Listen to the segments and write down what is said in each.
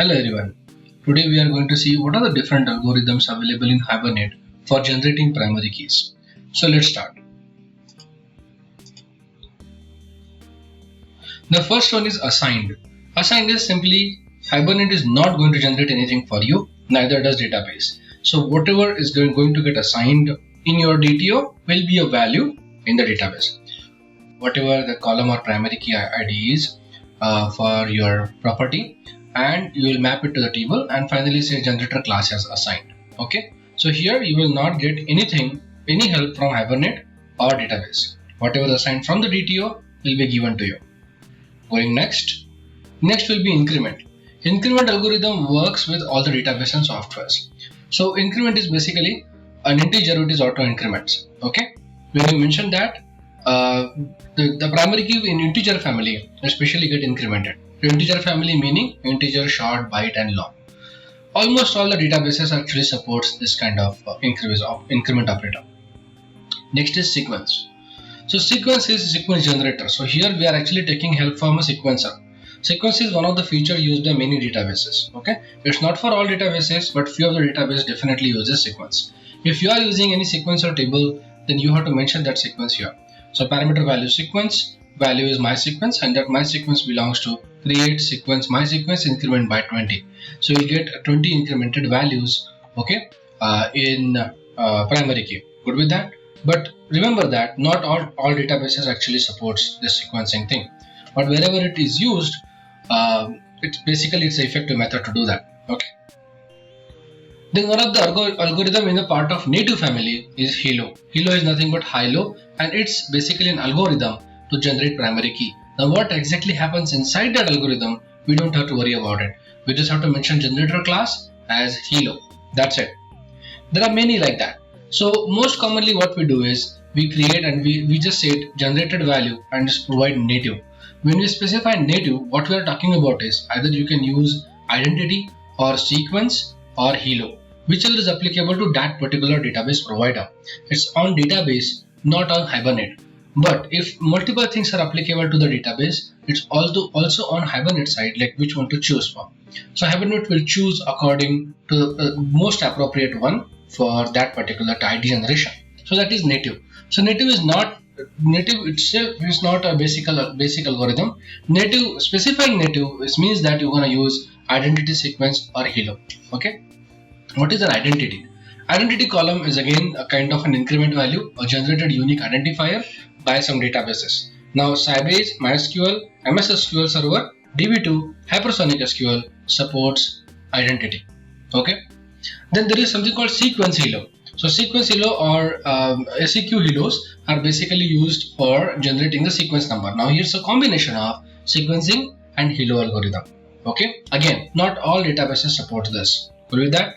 Hello everyone. Today we are going to see what are the different algorithms available in Hibernate for generating primary keys. So let's start. The first one is assigned. Assigned is simply Hibernate is not going to generate anything for you, neither does database. So whatever is going to get assigned in your DTO will be a value in the database. Whatever the column or primary key ID is for your property, and you will map it to the table and finally say generator class as assigned. Okay, so here you will not get any help from Hibernate or database. Whatever is assigned from the DTO will be given to you. Going next will be increment. Increment algorithm works with all the database and softwares. So increment is basically an integer which is auto increments. Okay, when you mention that the primary key in integer family especially get incremented. Integer family meaning integer, short, byte and long. Almost all the databases actually supports this kind of increment operator. Next is sequence. So sequence is sequence generator. So here we are actually taking help from a sequencer. Sequence is one of the features used by many databases. Okay, it's not for all databases, but few of the databases definitely uses sequence. If you are using any sequencer table, then you have to mention that sequence here. So parameter value sequence, value is my sequence, and that my sequence belongs to create sequence my sequence increment by 20. So you get 20 incremented values, okay, in primary key. Good with that? But remember that not all databases actually supports this sequencing thing. But wherever it is used, it's an effective method to do that. Okay. Then one of the algorithm in the part of native family is Hilo. Hilo is nothing but high-low, and it's basically an algorithm to generate primary key. Now what exactly happens inside that algorithm, we don't have to worry about it. We just have to mention generator class as Hilo. That's it. There are many like that. So most commonly what we do is we create and we just say generated value and just provide native. When we specify native, what we are talking about is either you can use identity or sequence or Hilo, whichever is applicable to that particular database provider. It's on database, not on Hibernate. But if multiple things are applicable to the database, it's also on Hibernate side, like which one to choose from. So Hibernate will choose according to the most appropriate one for that particular ID generation. So that is native. So native itself is not a basic algorithm. Native, specifying native means that you're going to use identity, sequence or Hilo. Okay. What is an identity? Identity column is again a kind of an increment value, a generated unique identifier by some databases. Now Sybase, MySQL, MS SQL Server, DB2, Hypersonic SQL supports identity. Okay. Then there is something called sequence Hilo. So sequence Hilo or SEQ Hilos are basically used for generating the sequence number. Now here's a combination of sequencing and Hilo algorithm. Okay. Again, not all databases support this. Good with that?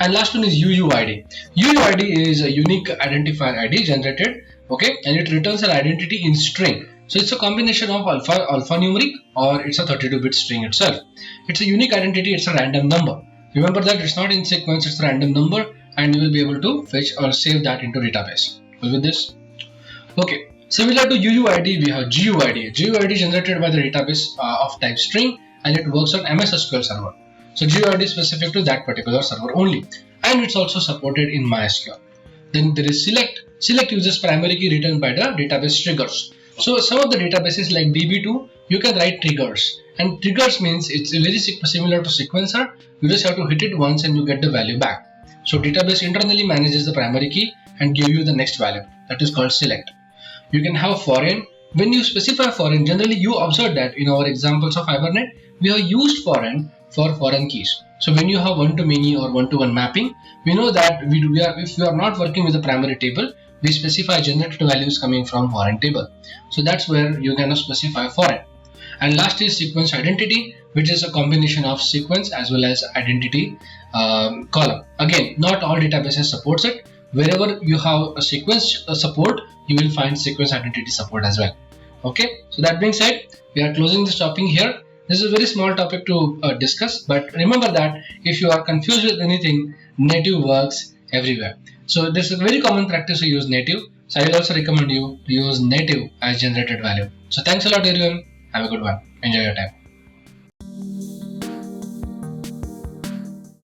And last one is UUID. UUID is a unique identifier ID generated, okay, and it returns an identity in string. So it's a combination of alphanumeric or it's a 32-bit string itself. It's a unique identity, it's a random number. Remember that it's not in sequence, it's a random number, and you will be able to fetch or save that into database. With this? Okay. Similar to UUID, we have GUID. GUID generated by the database of type string, and it works on MS SQL Server. So GUID is specific to that particular server only, and it's also supported in MySQL. Then there is select. Select uses primary key written by the database triggers. So some of the databases like DB2, you can write triggers, and triggers means it's very similar to sequencer. You just have to hit it once and you get the value back. So database internally manages the primary key and give you the next value. That is called select. You can have foreign. When you specify foreign, generally you observe that in our examples of Hibernate, we have used foreign for foreign keys. So when you have one-to-many or one-to-one mapping, we know that if we are not working with a primary table, we specify generated values coming from foreign table. So that's where you can specify foreign. And last is sequence identity, which is a combination of sequence as well as identity column. Again, not all databases supports it. Wherever you have a sequence support, you will find sequence identity support as well. Okay, so that being said, we are closing this topic here. This is a very small topic to discuss, but remember that if you are confused with anything, native works everywhere. So this is a very common practice to use native. So I will also recommend you to use native as generated value. So thanks a lot everyone. Have a good one. Enjoy your time.